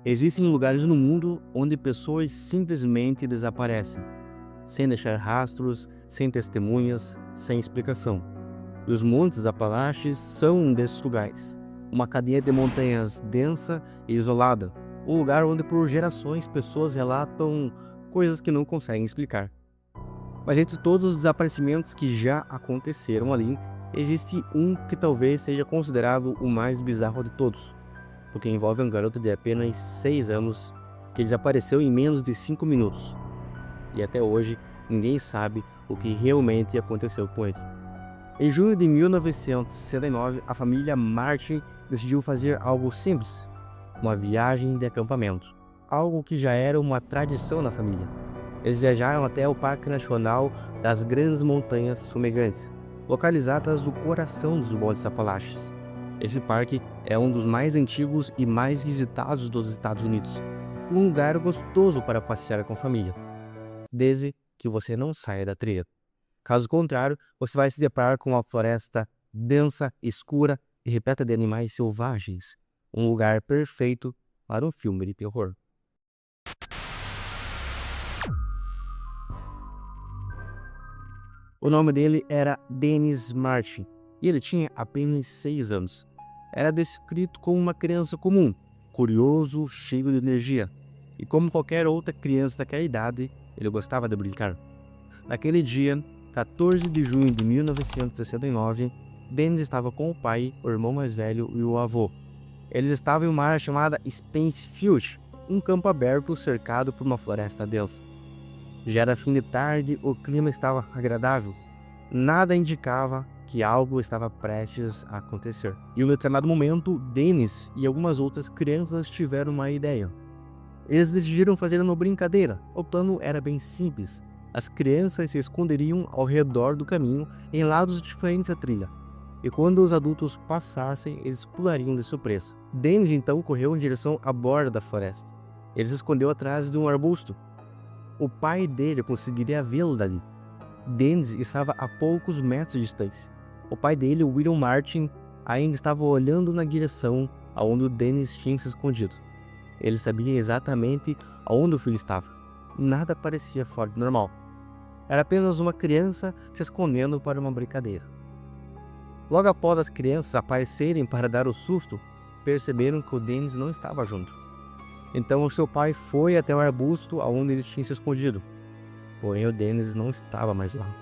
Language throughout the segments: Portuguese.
Existem lugares no mundo onde pessoas simplesmente desaparecem, sem deixar rastros, sem testemunhas, sem explicação. E os Montes Apalaches são um desses lugares. Uma cadeia de montanhas densa e isolada, um lugar onde por gerações pessoas relatam coisas que não conseguem explicar. Mas entre todos os desaparecimentos que já aconteceram ali, existe um que talvez seja considerado o mais bizarro de todos, porque envolve um garoto de apenas 6 anos que desapareceu em menos de 5 minutos. E até hoje, ninguém sabe o que realmente aconteceu com ele. Em junho de 1969, a família Martin decidiu fazer algo simples, uma viagem de acampamento, algo que já era uma tradição na família. Eles viajaram até o Parque Nacional das Grandes Montanhas Fumegantes, localizadas no coração dos Montes Apalaches. Esse parque é um dos mais antigos e mais visitados dos Estados Unidos, um lugar gostoso para passear com a família, desde que você não saia da trilha. Caso contrário, você vai se deparar com uma floresta densa, escura e repleta de animais selvagens, um lugar perfeito para um filme de terror. O nome dele era Dennis Martin e ele tinha apenas 6 anos. Era descrito como uma criança comum, curioso, cheio de energia. E como qualquer outra criança daquela idade, ele gostava de brincar. Naquele dia, 14 de junho de 1969, Dennis estava com o pai, o irmão mais velho e o avô. Eles estavam em uma área chamada Spencefield, um campo aberto cercado por uma floresta densa. Já era fim de tarde, o clima estava agradável. Nada indicava que algo estava prestes a acontecer. E em um determinado momento, Dennis e algumas outras crianças tiveram uma ideia. Eles decidiram fazer uma brincadeira. O plano era bem simples. As crianças se esconderiam ao redor do caminho em lados diferentes da trilha. E quando os adultos passassem, eles pulariam de surpresa. Dennis então correu em direção à borda da floresta. Ele se escondeu atrás de um arbusto. O pai dele conseguiria vê-lo dali. Dennis estava a poucos metros de distância. O pai dele, William Martin, ainda estava olhando na direção aonde o Dennis tinha se escondido. Ele sabia exatamente aonde o filho estava. Nada parecia fora do normal. Era apenas uma criança se escondendo para uma brincadeira. Logo após as crianças aparecerem para dar o susto, perceberam que o Dennis não estava junto. Então o seu pai foi até o arbusto aonde ele tinha se escondido. Porém o Dennis não estava mais lá.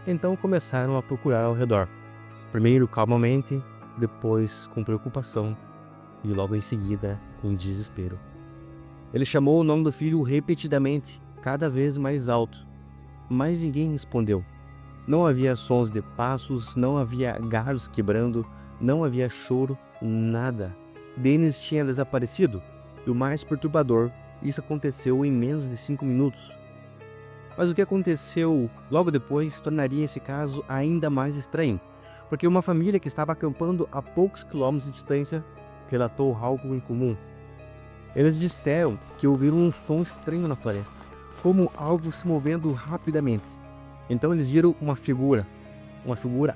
Então começaram a procurar ao redor. Primeiro calmamente, depois com preocupação e logo em seguida com desespero. Ele chamou o nome do filho repetidamente, cada vez mais alto, mas ninguém respondeu. Não havia sons de passos, não havia galhos quebrando, não havia choro, nada. Dennis tinha desaparecido. E o mais perturbador, isso aconteceu em menos de 5 minutos. Mas o que aconteceu logo depois tornaria esse caso ainda mais estranho, porque uma família que estava acampando a poucos quilômetros de distância relatou algo incomum. Eles disseram que ouviram um som estranho na floresta, como algo se movendo rapidamente. Então eles viram uma figura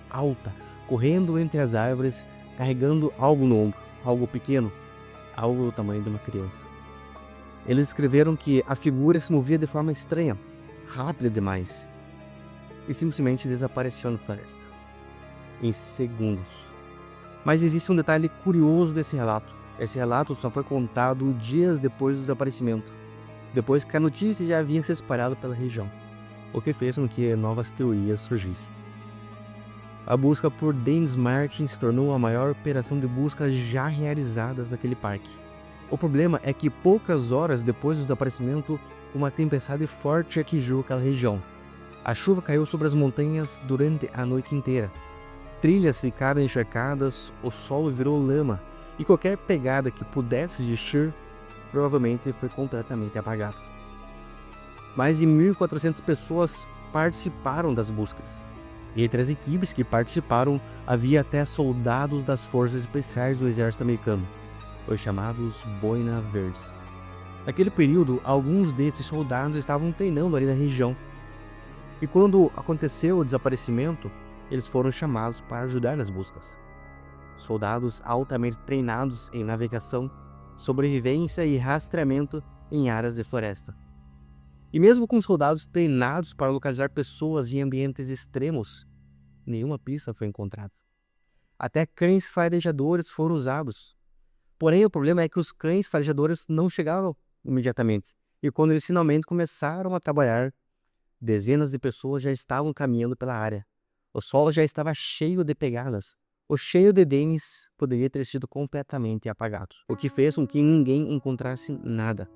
alta, correndo entre as árvores, carregando algo no ombro, algo pequeno, algo do tamanho de uma criança. Eles escreveram que a figura se movia de forma estranha, rápida demais, e simplesmente desapareceu na floresta, em segundos. Mas existe um detalhe curioso desse relato. Esse relato só foi contado dias depois do desaparecimento, depois que a notícia já havia se espalhado pela região, o que fez com que novas teorias surgissem. A busca por Dennis Martin se tornou a maior operação de busca já realizadas naquele parque. O problema é que poucas horas depois do desaparecimento, uma tempestade forte atingiu aquela região. A chuva caiu sobre as montanhas durante a noite inteira. Trilhas ficaram encharcadas, o solo virou lama e qualquer pegada que pudesse existir provavelmente foi completamente apagada. Mais de 1.400 pessoas participaram das buscas. E entre as equipes que participaram, havia até soldados das forças especiais do exército americano, os chamados Boina Verdes. Naquele período, alguns desses soldados estavam treinando ali na região. E quando aconteceu o desaparecimento, eles foram chamados para ajudar nas buscas. Soldados altamente treinados em navegação sobrevivência e rastreamento em áreas de floresta. E mesmo com soldados treinados para localizar pessoas em ambientes extremos, nenhuma pista foi encontrada. Até cães farejadores foram usados. Porém, o problema é que os cães farejadores não chegavam imediatamente. E quando eles finalmente começaram a trabalhar, dezenas de pessoas já estavam caminhando pela área. O solo já estava cheio de pegadas. O cheiro de Dennis poderia ter sido completamente apagado, o que fez com que ninguém encontrasse nada.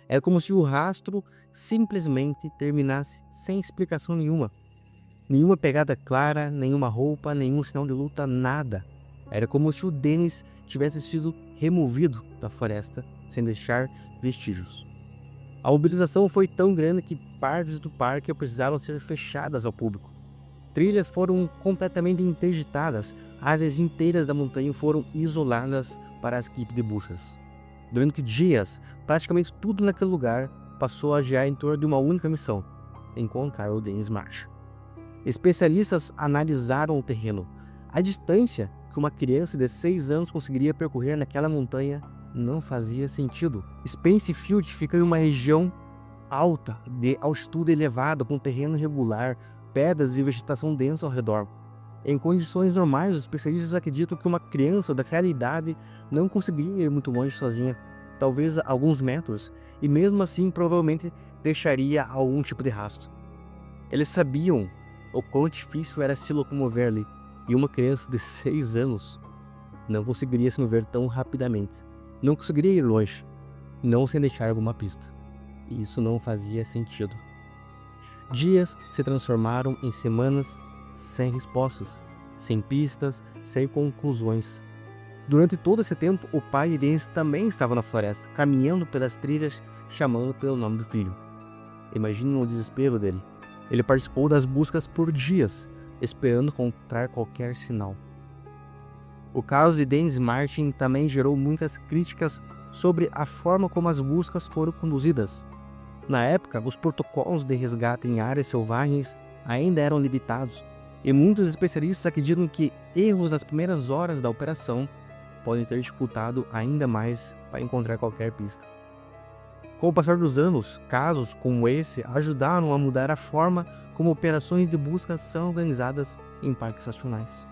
Era como se o rastro simplesmente terminasse sem explicação nenhuma. Nenhuma pegada clara, nenhuma roupa, nenhum sinal de luta, nada. Era como se o Dennis tivesse sido removido da floresta, sem deixar vestígios. A mobilização foi tão grande que partes do parque precisaram ser fechadas ao público. Trilhas foram completamente interditadas, áreas inteiras da montanha foram isoladas para as equipes de buscas. Durante dias, praticamente tudo naquele lugar passou a girar em torno de uma única missão: encontrar o Dennis Marsh. Especialistas analisaram o terreno. A distância que uma criança de 6 anos conseguiria percorrer naquela montanha não fazia sentido. Spencefield fica em uma região alta, de altitude elevada, com terreno irregular, pedras e vegetação densa ao redor. Em condições normais, os especialistas acreditam que uma criança daquela idade não conseguiria ir muito longe sozinha, talvez alguns metros, e mesmo assim provavelmente deixaria algum tipo de rastro. Eles sabiam o quão difícil era se locomover ali, e uma criança de 6 anos não conseguiria se mover tão rapidamente, não conseguiria ir longe, não sem deixar alguma pista. E isso não fazia sentido. Dias se transformaram em semanas sem respostas, sem pistas, sem conclusões. Durante todo esse tempo, o pai de Dennis também estava na floresta, caminhando pelas trilhas, chamando pelo nome do filho. Imagine o desespero dele. Ele participou das buscas por dias, esperando encontrar qualquer sinal. O caso de Dennis Martin também gerou muitas críticas sobre a forma como as buscas foram conduzidas. Na época, os protocolos de resgate em áreas selvagens ainda eram limitados, e muitos especialistas acreditam que erros nas primeiras horas da operação podem ter dificultado ainda mais para encontrar qualquer pista. Com o passar dos anos, casos como esse ajudaram a mudar a forma como operações de busca são organizadas em parques nacionais.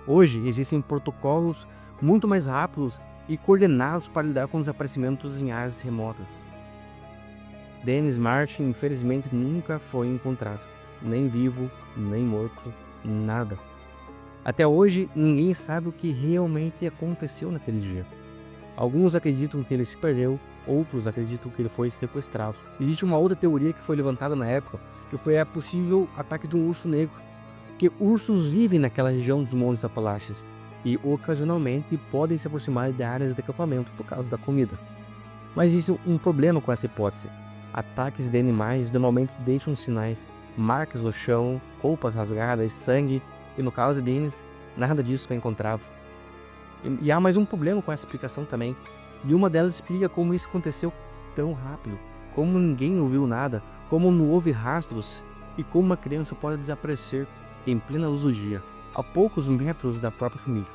Hoje, existem protocolos muito mais rápidos e coordenados para lidar com desaparecimentos em áreas remotas. Dennis Martin, infelizmente, nunca foi encontrado, nem vivo, nem morto, nada. Até hoje, ninguém sabe o que realmente aconteceu naquele dia. Alguns acreditam que ele se perdeu, outros acreditam que ele foi sequestrado. Existe uma outra teoria que foi levantada na época, que foi a possível ataque de um urso negro, porque ursos vivem naquela região dos Montes Apalaches e ocasionalmente podem se aproximar de áreas de acampamento por causa da comida. Mas existe um problema com essa hipótese. Ataques de animais normalmente deixam sinais, marcas no chão, roupas rasgadas, sangue, e no caso de Dennis, nada disso foi encontrado. E há mais um problema com essa explicação também, e uma delas explica como isso aconteceu tão rápido, como ninguém ouviu nada, como não houve rastros, e como uma criança pode desaparecer em plena luz do dia, a poucos metros da própria família.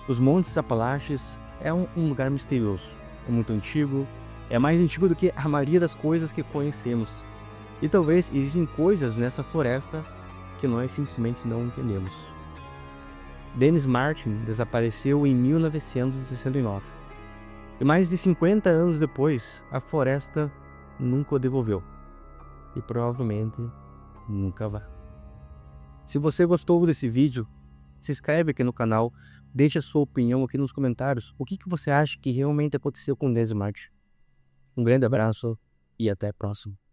Os Montes Apalaches é um lugar misterioso, é muito antigo, é mais antigo do que a maioria das coisas que conhecemos. E talvez existem coisas nessa floresta que nós simplesmente não entendemos. Dennis Martin desapareceu em 1969. E mais de 50 anos depois, a floresta nunca o devolveu. E provavelmente nunca vai. Se você gostou desse vídeo, se inscreve aqui no canal, deixe a sua opinião aqui nos comentários. O que você acha que realmente aconteceu com Dennis Martin? Um grande abraço e até a próxima.